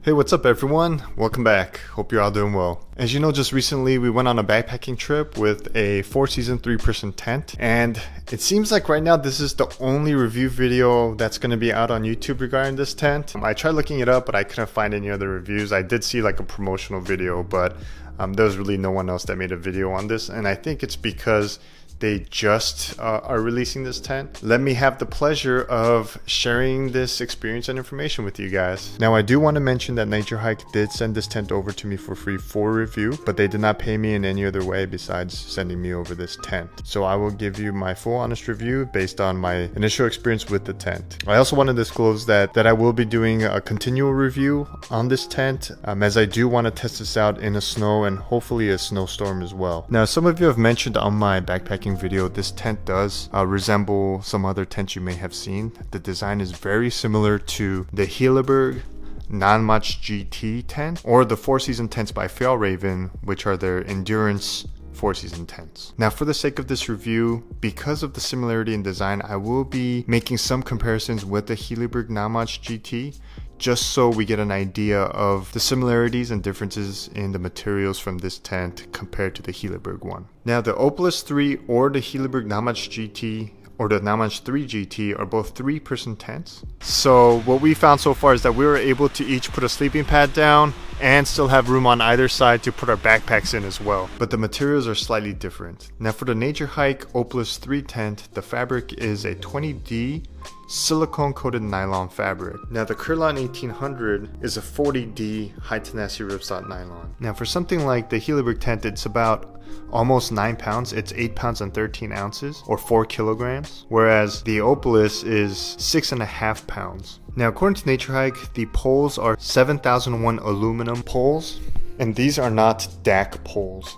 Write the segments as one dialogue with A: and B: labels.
A: Hey, what's up everyone? Welcome back. Hope you're all doing well. As you know, just recently we went on a backpacking trip with a 4-season 3-person tent, and it seems like right now this is the only review video that's going to be out on YouTube regarding this tent. I tried looking it up, but I couldn't find any other reviews. I did see like a promotional video, but there was really no one else that made a video on this, and I think it's because they just are releasing this tent. Let me have the pleasure of sharing this experience and information with you guys. Now, I do want to mention that NatureHike did send this tent over to me for free for review, but they did not pay me in any other way besides sending me over this tent. So I will give you my full honest review based on my initial experience with the tent. I also want to disclose that I will be doing a continual review on this tent, as I do want to test this out in a snow and hopefully a snowstorm as well. Now, some of you have mentioned on my backpacking video, this tent does resemble some other tents you may have seen. The design is very similar to the Hilleberg Non-Match GT tent or the 4-season tents by Fjallraven, which are their endurance 4-season tents. Now, for the sake of this review, because of the similarity in design, I will be making some comparisons with the Hilleberg Non-Match GT, just so we get an idea of the similarities and differences in the materials from this tent compared to the Hilleberg one. Now, the Opalus 3 or the Hilleberg Non-Match GT or the Non-Match 3 GT are both 3-person tents. So what we found so far is that we were able to each put a sleeping pad down and still have room on either side to put our backpacks in as well. But the materials are slightly different. Now, for the NatureHike Opalus 3 tent, the fabric is a 20D silicone coated nylon fabric. Now, the Curlon 1800 is a 40D high tenacity ripstop nylon. Now, for something like the Hilleberg tent, it's about almost 9 pounds. It's 8 pounds and 13 ounces or 4 kilograms, whereas the Opalus is 6.5 pounds. Now, according to NatureHike, the poles are 7001 aluminum poles, and these are not DAC poles.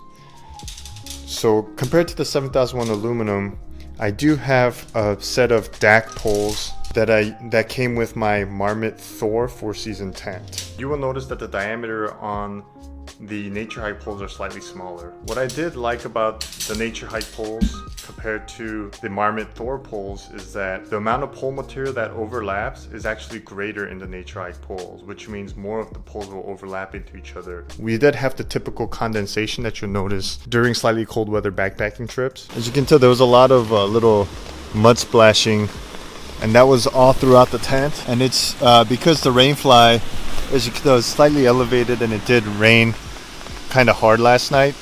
A: So compared to the 7001 aluminum, I do have a set of DAC poles that came with my Marmot Thor 4-season tent. You will notice that the diameter on the NatureHike poles are slightly smaller. What I did like about the NatureHike poles compared to the Marmot Thor poles is that the amount of pole material that overlaps is actually greater in the NatureHike poles, which means more of the poles will overlap into each other. We did have the typical condensation that you'll notice during slightly cold weather backpacking trips. As you can tell, there was a lot of little mud splashing, and that was all throughout the tent. And it's because the rainfly, as you can tell, is slightly elevated, and it did rain kind of hard last night.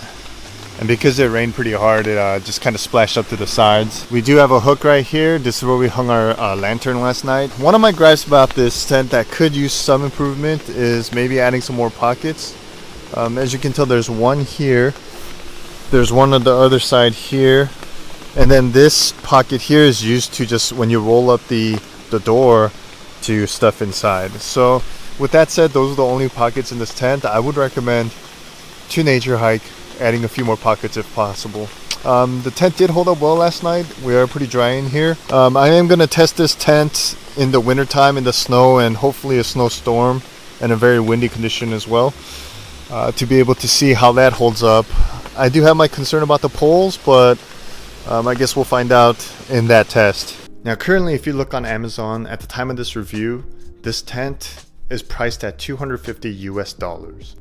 A: And because it rained pretty hard, it just kind of splashed up to the sides. We do have a hook right here. This is where we hung our lantern last night. One of my gripes about this tent that could use some improvement is maybe adding some more pockets. As you can tell, there's one here. There's one on the other side here. And then this pocket here is used to just when you roll up the door to stuff inside. So with that said, those are the only pockets in this tent. I would recommend to NatureHike adding a few more pockets if possible. The tent did hold up well last night. We are pretty dry in here. I am going to test this tent in the wintertime in the snow and hopefully a snowstorm and a very windy condition as well, to be able to see how that holds up. I do have my concern about the poles, but I guess we'll find out in that test. Now, currently, if you look on Amazon at the time of this review, this tent is priced at $250 US.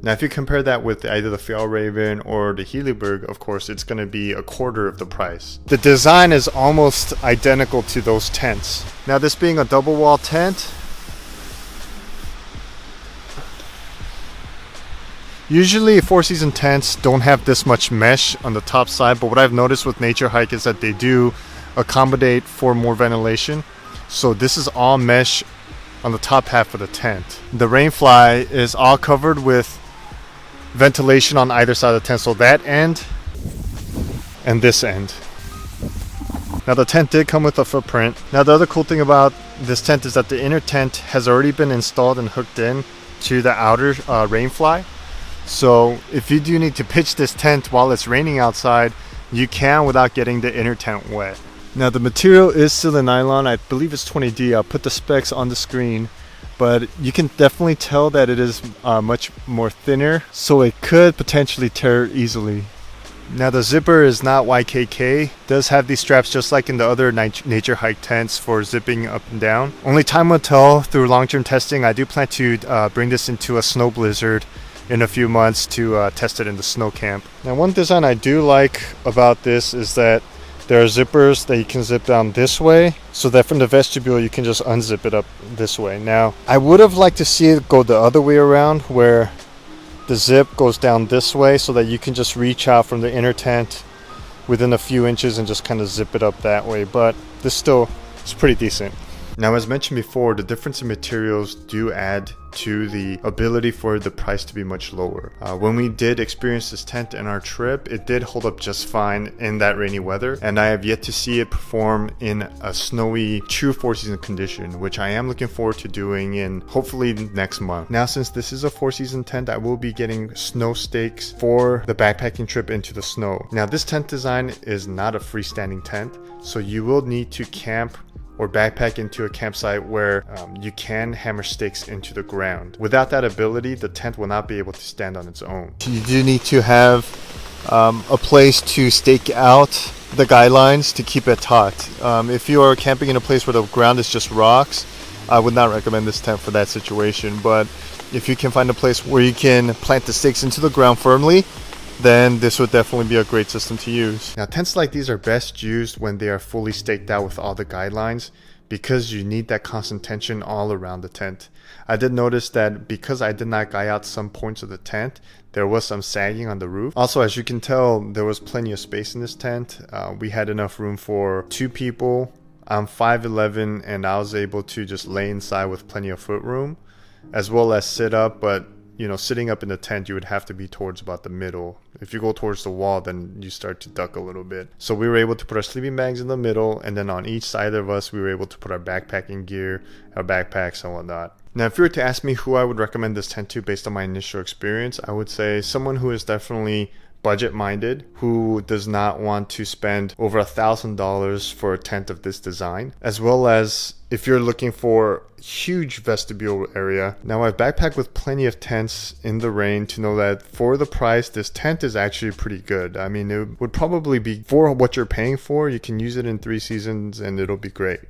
A: Now, if you compare that with either the Fjallraven or the Hilleberg, of course, it's going to be a quarter of the price. The design is almost identical to those tents. Now, this being a double wall tent, usually 4-season tents don't have this much mesh on the top side, but what I've noticed with NatureHike is that they do accommodate for more ventilation. So this is all mesh on the top half of the tent. The rainfly is all covered with ventilation on either side of the tent, so that end and this end. Now, the tent did come with a footprint. Now, the other cool thing about this tent is that the inner tent has already been installed and hooked in to the outer rainfly. So if you do need to pitch this tent while it's raining outside, you can without getting the inner tent wet. Now, the material is still a nylon. I believe it's 20D. I'll put the specs on the screen, but you can definitely tell that it is much more thinner, so it could potentially tear easily. Now the zipper is not YKK, it does have these straps just like in the other NatureHike tents for zipping up and down. Only time will tell through long-term testing. I do plan to bring this into a snow blizzard in a few months to test it in the snow camp. Now one design I do like about this is that there are zippers that you can zip down this way, so that from the vestibule you can just unzip it up this way. Now I would have liked to see it go the other way around, where the zip goes down this way so that you can just reach out from the inner tent within a few inches and just kind of zip it up that way, but this still is pretty decent. Now, as mentioned before, the difference in materials do add to the ability for the price to be much lower. When we did experience this tent in our trip, it did hold up just fine in that rainy weather, and I have yet to see it perform in a snowy, true four-season condition, which I am looking forward to doing in hopefully next month. Now, since this is a four-season tent, I will be getting snow stakes for the backpacking trip into the snow. Now, this tent design is not a freestanding tent, so you will need to camp or backpack into a campsite where you can hammer stakes into the ground. Without that ability, the tent will not be able to stand on its own. You do need to have a place to stake out the guidelines to keep it taut. If you are camping in a place where the ground is just rocks, I would not recommend this tent for that situation. But if you can find a place where you can plant the stakes into the ground firmly, then this would definitely be a great system to use. Now, tents like these are best used when they are fully staked out with all the guidelines, because you need that constant tension all around the tent. I did notice that because I did not guy out some points of the tent, there was some sagging on the roof. Also, as you can tell, there was plenty of space in this tent. We had enough room for 2 people. I'm 5'11", and I was able to just lay inside with plenty of foot room, as well as sit up, but you know, sitting up in the tent, you would have to be towards about the middle. If you go towards the wall, then you start to duck a little bit. So we were able to put our sleeping bags in the middle, and then on each side of us, we were able to put our backpacking gear, our backpacks, and whatnot. Now, if you were to ask me who I would recommend this tent to based on my initial experience, I would say someone who is definitely budget-minded, who does not want to spend over $1,000 for a tent of this design, as well as if you're looking for huge vestibule area. Now, I've backpacked with plenty of tents in the rain to know that for the price, this tent is actually pretty good. I mean, it would probably be, for what you're paying for, you can use it in 3 seasons and it'll be great.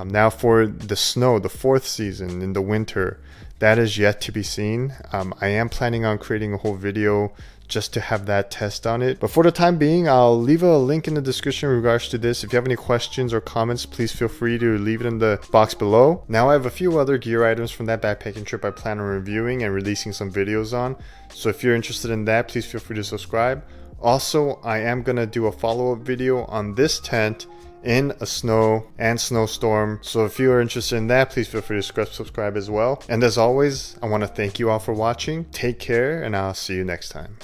A: Now for the snow, the 4th season in the winter, that is yet to be seen. I am planning on creating a whole video just to have that test on it. But for the time being, I'll leave a link in the description in regards to this. If you have any questions or comments, please feel free to leave it in the box below. Now I have a few other gear items from that backpacking trip I plan on reviewing and releasing some videos on. So if you're interested in that, please feel free to subscribe. Also, I am gonna do a follow-up video on this tent in a snow and snowstorm. So if you are interested in that, please feel free to subscribe as well. And as always, I want to thank you all for watching. Take care, and I'll see you next time.